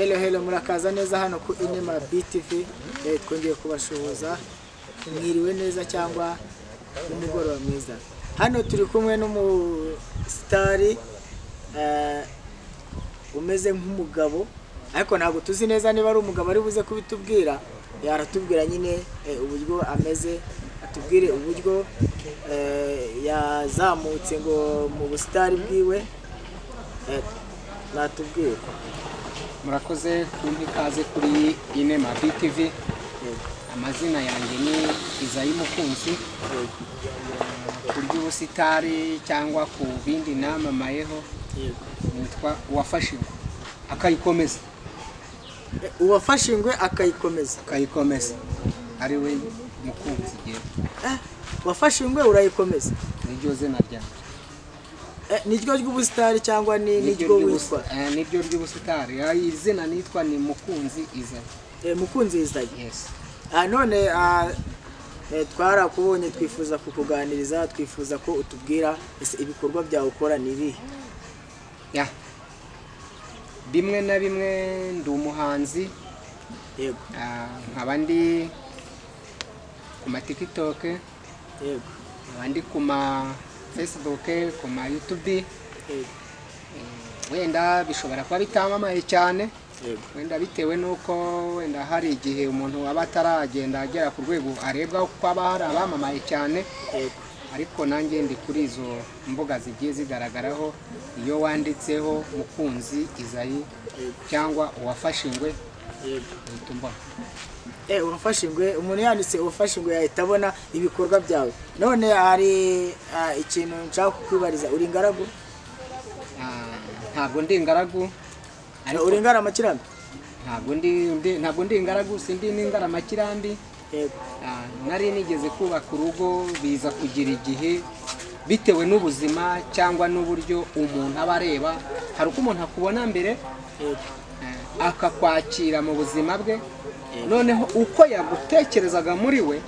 Hello murakaza neza hano ku Inema BTV. Twongeye kubashoboza mwiriwe neza cyangwa umugoroba mwiza. Hano turi kumwe n'umusitari umeze nk'umugabo, ariko ntabwo tuzi neza niba ari umugabo ari buze kubitubwira. Yaratubwira nyine uburyo ameze, atubwire uburyo yazamutse ngo mu busitari bwiwe. Natubwire. Murakoze kumpa ikaze kuri Inema BTV. Amazina yanjye ni Izayi Mukunzi. Kurya ubusitari cyangwa ku bindi namamayeho nitwa Uwafashe Ingwe akayikomeza. Uwafashe Ingwe akayikomeza ari we Mukunzi giye. Wafashe Ingwe urayikomeza. Niryo zina ryanjye. Niryo ry'ubusitari cyangwa niryo witwa? Niryo ry'ubusitari. Izina nitwa ni Mukunzi Izayi. Mukunzi Izayi. Yes. None twarakubonye, twifuza kukuganiriza, twifuza ko utubwira ibikorwa byawe ukora nibi. Bimwe na bimwe ndi umuhanzi. Yego. Nkaba ndi ku ma TikTok. Yego. Abandi ku ma Facebook, ku ma YouTube. Wenda bishobora kuba bitamamaye cyane. Wenda bitewe nuko wenda hari igihe umuntu aba ataragenda agera ku rwego arebwa ko aba hari abamamaye cyane. Ariko nanjye ndi kuri izo mbuga zigiye zigaragaraho. Iyo wanditseho Mukunzi Izayi cyangwa Uwafashe Ingwe, utumba Uwafashe Ingwe, umuntu yanditse Uwafashe Ingwe yahita abona ibikorwa byawe. None hari ikintu nshaka kwibariza, uri ingaragu? Ntabwo ndi ingaragu. Uri ingaramakirambi? Ntabwo ndi ingaragu, sindi n'ingaramakirambi. Nari nigeze kubaka urugo, biza kugira igihe bitewe n'ubuzima cyangwa n'uburyo umuntu aba areba. Hari uko umuntu akubona mbere akakwakira mu buzima bwe, noneho uko yagutekerezaga muri we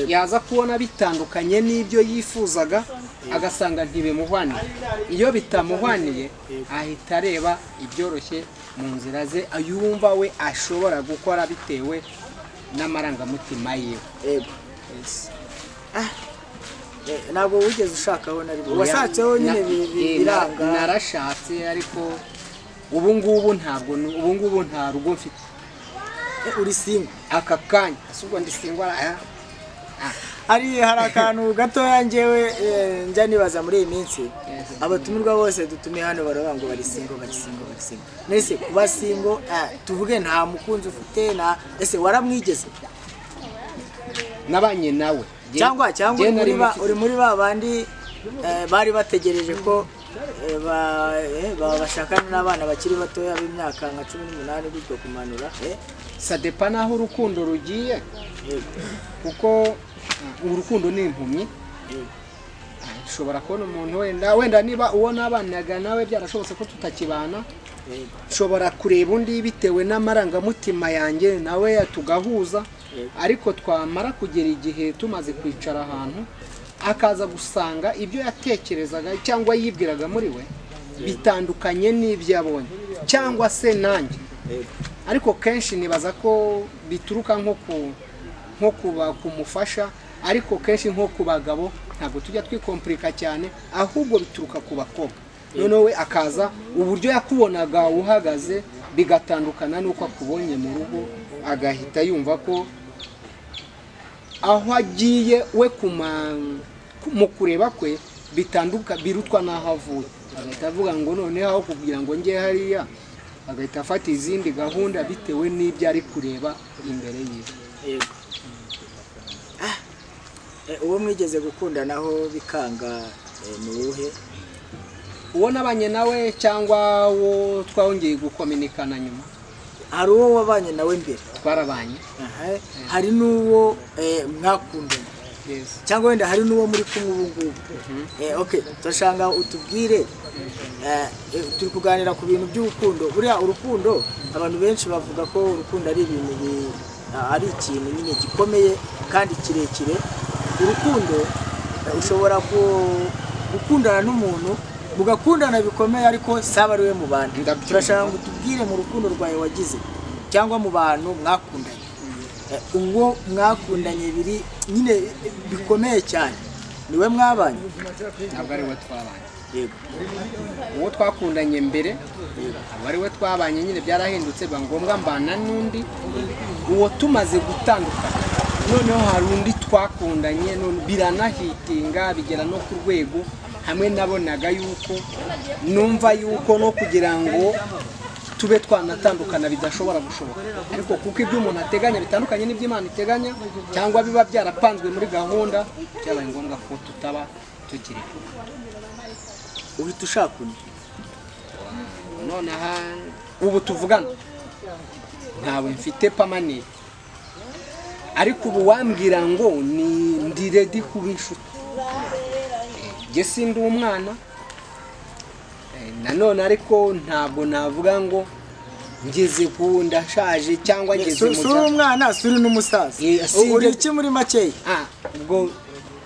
yaza kubona bitandukanye n'ibyo yifuzaga, agasanga ntibimuhwaniye. Iyo bitamuhwaniye ahita areba ibyoroshye mu nzira ze ayumva we ashobora gukora bitewe n'amarangamutima yiwe. Ntabwo wigeze ushakaho na rimwe? Washatseho nyine biranga? Narashatse, ariko ubu ngubu nta rugo mfite. Uri single aka kanya? Asubwo ndi single. Hari akantu gatoya njyewe njya nibaza muri iyi minsi. Abatumirwa bose dutumiye hano baravuga ngo bari single. Nese kuba single, tuvuge nta mukunzi ufite, ese waramwigeze? Nabanye nawe cyangwa uri muri babandi bari bategereje ko bashakana n'abana bakiri batoya b'imyaka nka 18 gutyo kumanura? Sadepa naho urukundo rugiye, kuko urukundo ni impumyi. Ushobora kubona umuntu wenda niba ubona abanaga nawe byarashobotse ko tutakibana, ushobora kureba undi bitewe n'amarangamutima yanjye nawe tugahuza. Ariko twamara kugera igihe tumaze kwicara ahantu akaza gusanga ibyo yatekerezaga cyangwa yibwiraga muri we bitandukanye n'ibyo yabonye cyangwa se nanjye. Ariko kenshi nibaza ko bituruka nko kuba kumufasha, ariko kenshi nko ku bagabo ntabwo tujya twikomplika cyane, ahubwo bituruka ku bakobwa. Noneho we akaza uburyo yakubonaga uhagaze bigatandukana n'uko akubonye mu rugo, agahita yumva ko aho agiye we mu kureba kwe birutwa n'aho avuye. Agahita avuga ngo noneho aho kugira ngo njye hariya, agahita afata izindi gahunda bitewe n'ibyo ari kureba imbere yiwe. Uwo mwigeze gukundanaho bikanga ni uwuhe? Uwo nabanye nawe cyangwa uwo twongeye gukominikana nyuma? Hari uwo wabanye nawe mbere? Twarabanye. Hari n'uwo mwakundanye? Cyangwa wenda hari n'uwo muri kumwe ubu ngubu? Turashaka utubwire. Turi kuganira ku bintu by'urukundo. Buriya urukundo abantu benshi bavuga ko urukundo ari ibintu ari ikintu nyine gikomeye kandi kirekire. Urukundo ushobora gukundana n'umuntu mugakundana bikomeye ariko saba ari we mu bantu. Turashaka ngo tubwire mu rukundo rwawe wagize cyangwa mu bantu mwakundanye, uwo mwakundanye biri nyine bikomeye cyane, niwe mwabanye? Ntabwo ari we twabanye. Yego. Uwo twakundanye mbere aba ari we twabanye, nyine byarahindutse biba ngombwa mbana n'undi. Uwo tumaze gutandukana noneho hari undi twakundanye, none biranahitinga bigera no ku rwego hamwe nabonaga yuko numva yuko no kugira ngo tube twanatandukana bidashobora gushoboka, ariko kuko ibyo umuntu ateganya bitandukanye n'iby'Imana iteganya cyangwa biba byarapanzwe muri gahunda, byabaye ngombwa ko tutaba tukiri kumwe. Uhita ushaka undi? None aha ubu tuvugana ntawe mfite permanent, ariko ubu wambwira ngo ndi ready kuba inshuti. Jye sindi umwana nanone, ariko ntabwo navuga ngo ngeze ku ndashaje cyangwa ngeze mu suri umwana suri n'umusaza. Uri iki muri makeya? Ubwo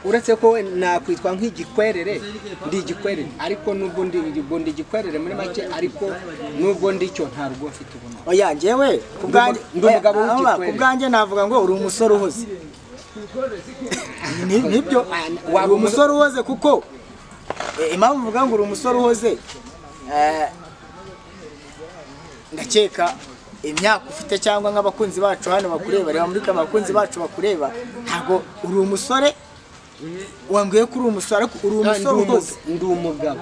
uretse ko nakwitwa nk'igikwerere, ndi igikwerere, ariko nubwo ndi igikwerere muri make, ariko nubwo ndicyo nta rugo mfite ubu. Oya njyewe kubwanjye navuga ngo uri umusore uhoze. Nibyo uri umusore uhoze, kuko impamvu mvuga ngo uri umusore uhoze, ndakeka imyaka ufite cyangwa nk'abakunzi bacu hano bakureba, reba muri abakunzi bacu bakureba, ntabwo uri umusore wambwiye ko uri umusore, ariko uri umusore uhoze. Ndi umugabo.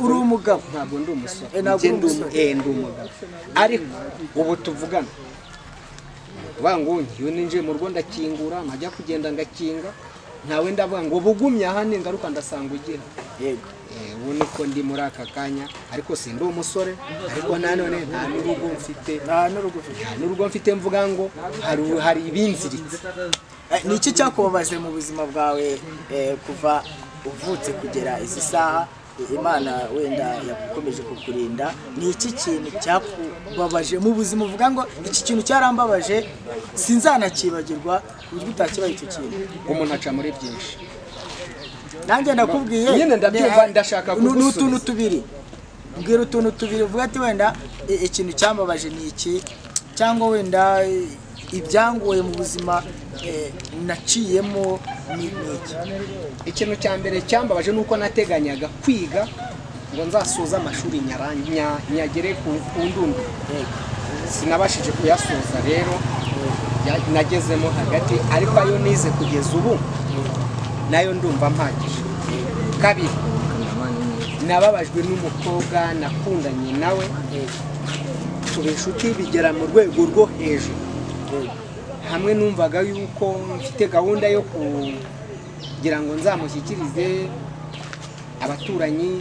Uri umugabo? Ntabwo ndi umusore. Ndi umugabo. Ariko ubu tuvugana vuga ngo iyo ninjiye mu rugo ndakingura, najya kugenda ngakinga, ntawe ndavuga ngo bugumye aha ningaruka ndasanga ugira. Yego. Ubu niko ndi muri aka kanya, ariko sindi umusore, ariko nanone nta n'urugo mfite. Nta n'urugo mfite, mvuga ngo hari ibinziritse. Ni iki cyakubabaje mu buzima bwawe kuva uvutse kugera izi saha Imana wenda yakomeje kukurinda? Ni iki kintu cyakubabaje mu buzima uvuga ngo iki kintu cyarambabaje sinzanakibagirwa, ku buryo utakibaye icyo kintu? Umuntu aca muri byinshi. Nanjye ndakubwiye nyine ndabyumva, ndashaka kugusubiza n'utuntu tubiri. Mbwira utuntu tubiri uvuga ati wenda ikintu cyambabaje ni iki, cyangwa wenda ibyangoye mu buzima naciyemo ni iki. Ikintu cya mbere cyambabaje nuko nateganyaga kwiga ngo nzasoza amashuri nyagere ku ndundi, sinabashije kuyasoza. Rero nagezemo hagati, ariko ayo nize kugeza ubu nayo ndumva mpagije. Kabiri, nababajwe n'umukobwa nakundanye nawe, tuba inshuti bigera mu rwego rwo hejuru, hamwe numvaga yuko mfite gahunda yo kugira ngo nzamushyikirize abaturanyi,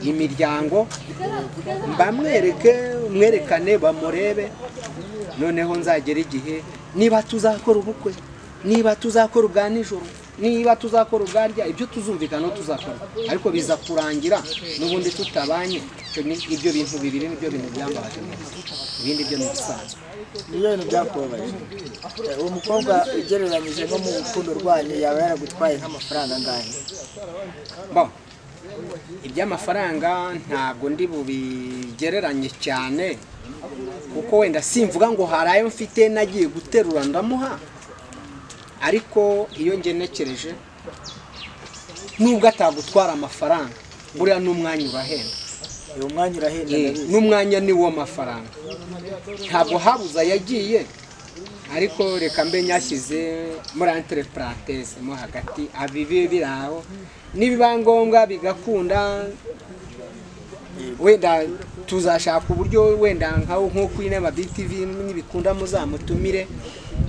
imiryango, mwerekane bamurebe, noneho nzagera igihe niba tuzakora ubukwe, niba tuzakora ubwa nijoro, niba tuzakora ubwarya, ibyo tuzumvikana tuzakora, ariko biza kurangira n'ubundi tutabanye. Ibyo bintu bibiri nibyo bintu byambabaje, ibindi byo ni bisanzwe. Niyo bintu byakubabaje. Uwo mukobwa ugereranyije no mu rukundo rwanyu yaba yaragutwaye nk'amafaranga angahe? Iby'amafaranga ntabwo ndi bubigereranye cyane, kuko wenda simvuga ngo hari ayo mfite nagiye guterura ndamuha, ariko iyo ngenekereje nubwo atagutwara amafaranga, buriya n'umwanya urahenda. Uwo mwanya urahenda, n'umwanya ni wo mafaranga. Ntabwo habuza yagiye, ariko reka mbe nyashyize muri entre parenthèse mo hagati, abibe biraho, nibiba ngombwa bigakunda wenda tuzashaka uburyo wenda nko kuri Nema BTV n'ibikunda muzamutumire,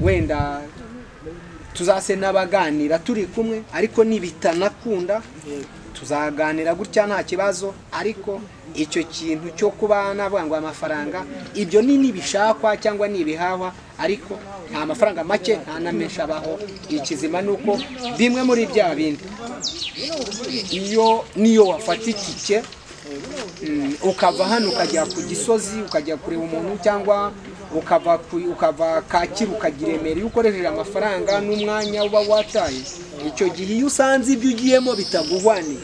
wenda tuzase n'abaganira turi kumwe, ariko nibitanakunda tuzaganira gutya nta kibazo. Ariko icyo kintu cyo kuba navuga ngo amafaranga, ibyo ni bishakwa cyangwa nibihahwa, ariko nta mafaranga make nta na menshi abaho. Ikizima nuko bimwe muri bya bindi, niyo wafata itike ukava hano ukajya ku Gisozi ukajya kureba umuntu, cyangwa ukava Kacyiru ukagira Remera, ukoresheje amafaranga n'umwanya uba wataye, icyo gihe iyo usanze ibyo ugiyemo bitaguhwaniye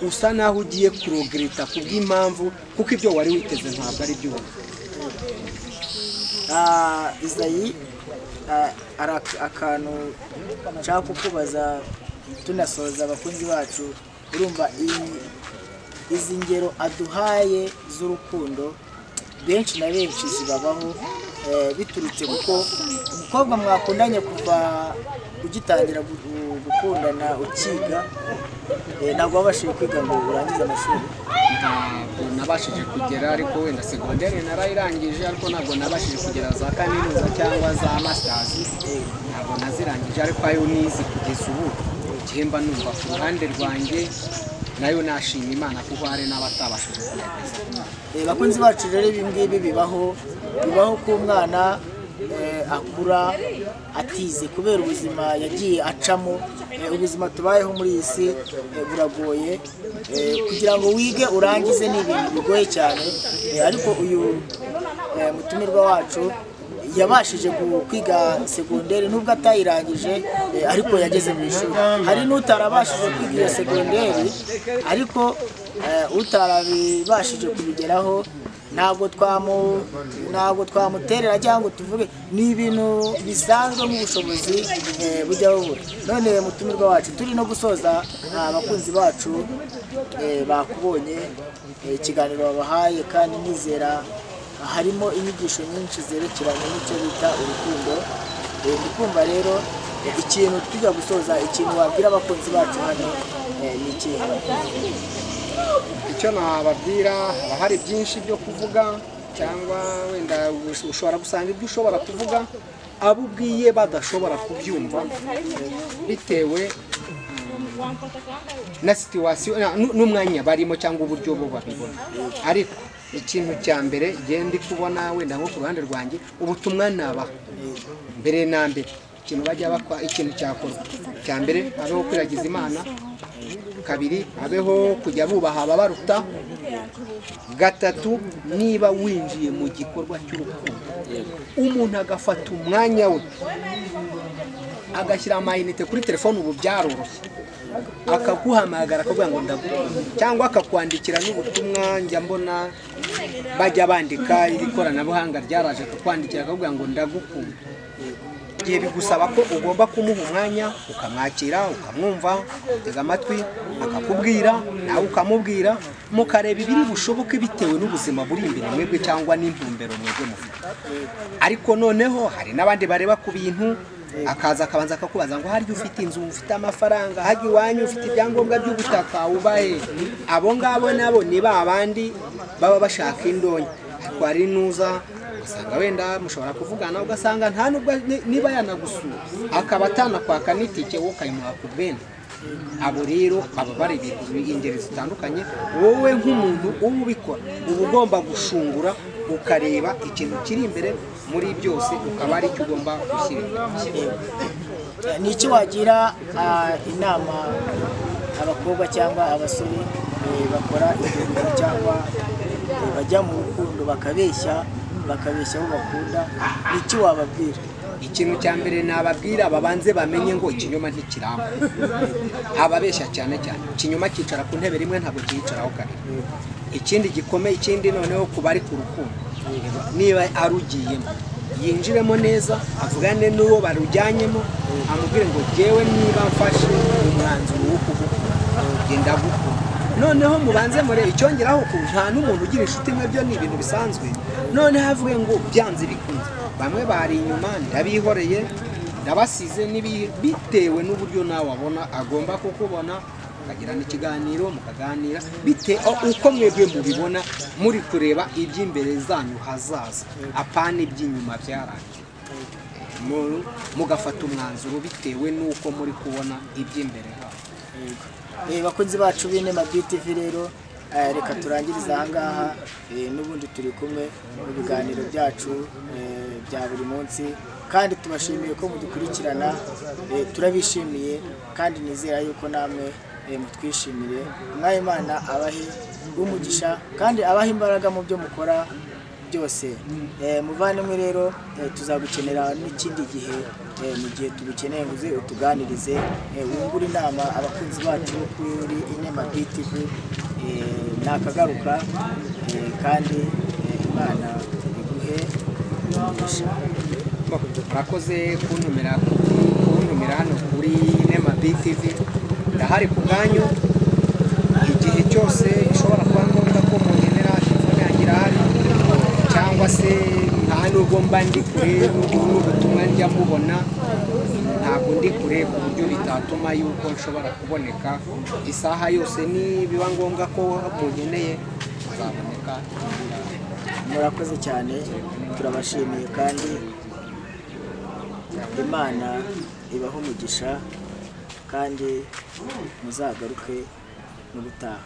usa naho ugiye kurogereta kubw'impamvu kuko ibyo wari witeze ntabwo ari byo. Izayi ari akantu nshaka kukubaza tunasoza abakunzi bacu. Urumva izi ngero aduhaye z'urukundo benshi na benshi zibabaho biturutse kuko umukobwa mwakundanye kuva ugitangira gukundana ukiga ntabwo wabashije kwiga ngo urangize amashuri. Ntabwo nabashije kugera, ariko wenda segonderi narayirangije, ariko ntabwo nabashije kugera za kaminuza cyangwa za masters, ntabwo nazirangije, ariko ayo nizi kugeza ubu igihemba numva ku ruhande rwanjye nayo nashima Imana kuko hari n'abatabashije kuyageza. Bakunzi bacu rero ibi ngibi bibaho ko umwana akura atize kubera ubuzima yagiye acamo. Ubuzima tubayeho muri iyi si buragoye, kugira ngo wige urangize ni ibintu bigoye cyane, ariko uyu mutumirwa wacu yabashije kwiga segonderi nubwo atayirangije, ariko yageze mu ishuri. Hari n'utarabashije kwiga iyo segonderi, ariko utarabibashije kubigeraho ntabwo twamuterera cyangwa tuvuge ni ibintu bisanzwe nk'ubushobozi bujya bubura. None mutumirwa wacu turi no gusoza, abakunzi bacu bakubonye ikiganiro babahaye, kandi nizera harimo inyigisho nyinshi zerekeranye n'icyo bita urukundo. Ndikumva rero ikintu tujya gusoza, ikintu wabwira abakunzi bacu hano ni ikintu. Icyo nababwira, haba hari byinshi byo kuvuga, cyangwa wenda ushobora gusanga ibyo ushobora kuvuga abo ubwiye badashobora kubyumva bitewe na situation n'umwanya barimo cyangwa uburyo bo babibona. Ariko ikintu cya mbere genda kubona wenda nko ku ruhande rwanjye ubutumwa naba mbere na mbere ikintu bajya bakwa, ikintu cyakorwa cya mbere abeho kwiragiza Imana, kabiri abeho kujya bubaha ababaruta, gatatu niba winjiye mu gikorwa cy'urukundo umuntu agafata umwanya we agashyira amayinite kuri telefone, ubu byaroroshye, akaguhamagara akavuga ngo ndagukunda, cyangwa akakwandikira n'ubutumwa. Njya mbona bajya bandika, iri koranabuhanga ryaraje, akakwandikira akavuga ngo ndagukunda. Igihe bigusaba ko ugomba kumuha umwanya, ukamwakira, ukamwumva, utega amatwi, akakubwira nawe ukamubwira, mukareba ibiri bushoboke bitewe n'ubuzima buri imbere mwebwe cyangwa n'intumbero mwebwe mufite. Ariko noneho hari n'abandi bareba ku bintu, akaza akabanza akakubaza ngo hari ufite inzu, ufite amafaranga, hagi iwanyu ufite ibyangombwa by'ubutaka, ubahe. Abo ngabo nabo ni ba bandi baba bashaka indonyi. Ariko hari nuza usanga wenda mushobora kuvugana, ugasanga nta nubwo niba yanagusura akaba atanakwaka n'itike wowe ukayimuha ku bwende. Abo rero baba bari ingeri zitandukanye. Wowe nk'umuntu uba ubikora uba ugomba gushungura ukareba ikintu kiri imbere muri byose, ukaba ari cyo ugomba gushyira. Ni iki wagira inama abakobwa cyangwa abasore bakora ibintu cyangwa bajya mu rukundo bakabeshya abo bakunda? Ni iki wababwira? Ikintu cya mbere nababwira, babanze bamenye ngo ikinyoma ntikiramba. Ababeshya cyane ikinyoma cyicara ku ntebe rimwe ntabwo cyicaraho kabiri. Ikindi gikomeye, ikindi noneho kuba ari ku rukundo, niba arugiyemo yinjiremo neza, avugane n'uwo barujyanyemo, amubwire ngo jyewe niba mfashe umwanzuro wo kugukunda, genda gukunda. Noneho mubanze mure icyongeraho ko nta n'umuntu ugira inshuti mwe, byo ni ibintu bisanzwe. Noneho avuge ngo byanze bikunze, bamwe bari inyuma ndabihoreye ndabasize bitewe n'uburyo nawe wabona agomba kukubona, mukagirana ikiganiro, mukaganira bite uko mwebwe mubibona, muri kureba iby'imbere zanyu hazaza, apana iby'inyuma byarangiye. Mugafata umwanzuro bitewe n'uko muri kubona iby'imbere hawe. Bakunzi bacu b'Inema BTV rero, reka turangiriza aha ngaha. N'ubundi turi kumwe mu biganiro byacu bya buri munsi, kandi tubashimiye ko mudukurikirana. Turabishimiye kandi nizera yuko namwe mutwishimire. Umwami Imana abahe umugisha kandi abahe imbaraga mu byo mukora byose. Muvandimwe rero, tuzagukenera n'ikindi gihe mu gihe tubikeneye uze utuganirize wungura inama abakunzi bacu kuri Inema BTV nakagaruka kandi Imana iguhe umugisha. Murakoze kuntumira hano kuri Inema BTV. Ndahari ku bwanyu igihe cyose bishobora kuba ngombwa ko munkenera telefone yanjye irahari, cyangwa se nta nubwo mba ndi kure n'ubutumwa njya mubona ntabwo ndi kure ku buryo bitatuma yuko nshobora kuboneka isaha yose. Nibiba ngombwa ko munkeneye nzaboneka. Murakoze cyane, turabashimiye kandi Imana ibaho umugisha kandi muzagaruke mu gutaha.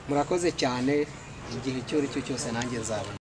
Murakoze cyane, igihe icyo ari cyo cyose nanjye nzabona.